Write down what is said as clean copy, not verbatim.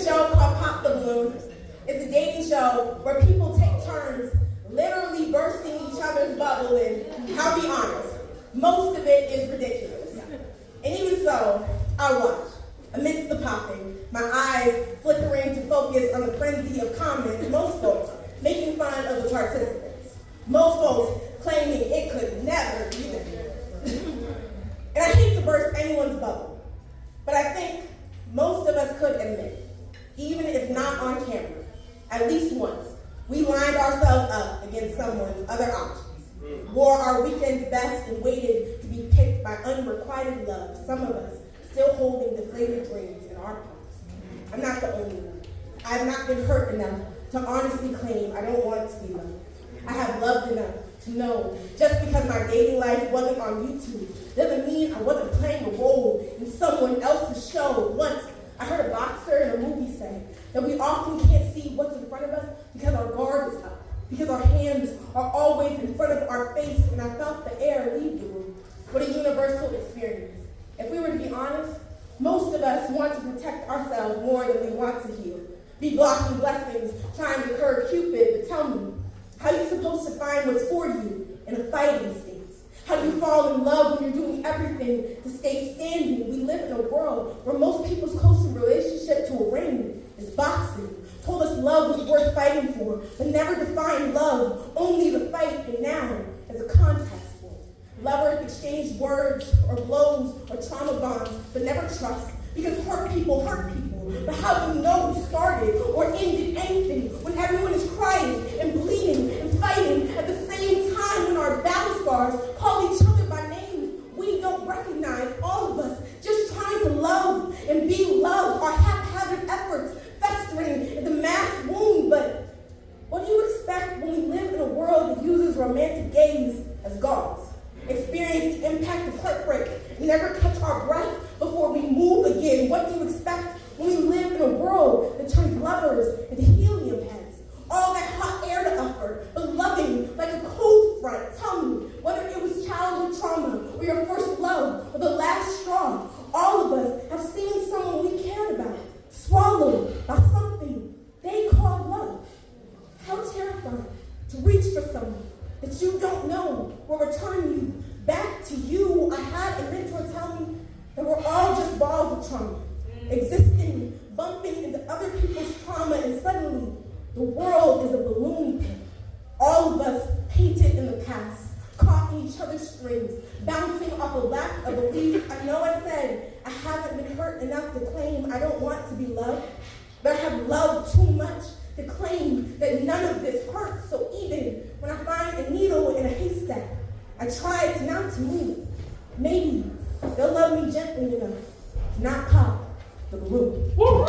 show called Pop the Balloon. It's a dating show where people take turns literally bursting each other's bubble, and I'll be honest, most of it is ridiculous. And even so, I watch. Amidst the popping, my eyes flickering to focus on the frenzy of comments, most folks making fun of the participants. Most folks claiming it could never be them. And I hate to burst anyone's bubble, but I think most of us could admit, even if not on camera, at least once, we lined ourselves up against someone's other options, wore our weekend's best and waited to be picked by unrequited love, some of us still holding deflated dreams in our palms. I'm not the only one. I have not been hurt enough to honestly claim I don't want to be loved. I have loved enough to know just because my dating life wasn't on YouTube doesn't mean I wasn't playing a role in someone else's show. Once I heard a boxer in a movie say that we often can't see what's in front of us because our guard is up, because our hands are always in front of our face, and I felt the air leave the room. What a universal experience. If we were to be honest, most of us want to protect ourselves more than we want to heal. Be blocking blessings, trying to curb Cupid, but tell me, how are you supposed to find what's for you in a fighting stance? How do you fall in love when you're doing everything to stay standing? We live in a world where most people's closest relationship to a ring is boxing. Told us love was worth fighting for, but never defined love, only the fight, and now as a contact sport. Lovers exchange words or blows or trauma bonds, but never trust, because hurt people hurt people. But how do you know who started or ended anything when everyone is crying and bleeding and fighting at the same time when our battle scars call each other by names we don't recognize? All of us just trying to love and be loved, our haphazard efforts festering in the mass wound. But what do you expect when we live in a world that uses romantic gaze as gauze? Experience the impact of heartbreak and never catch our breath before we move again. What do you expect when we live in a world that turns lovers into helium heads? All that hot air to offer, but loving like a cold front. Tell me, whether it was childhood trauma or your first love or the last straw, all of us have seen someone we cared about swallowed by something they call love. How terrifying to reach for someone that you don't know will return you back to you. I had a mentor tell me that we're all just balls of trauma, existing, bumping into other people's trauma, and suddenly the world is a balloon pit. All of us painted in the past, caught in each other's strings, bouncing off a lack of belief. I know I said I haven't been hurt enough to claim I don't want to be loved, but I have loved too much to claim that none of this hurts. So even when I find a needle in a haystack, I try not to move. Maybe they'll love me gently enough to not pop the balloon. Woo!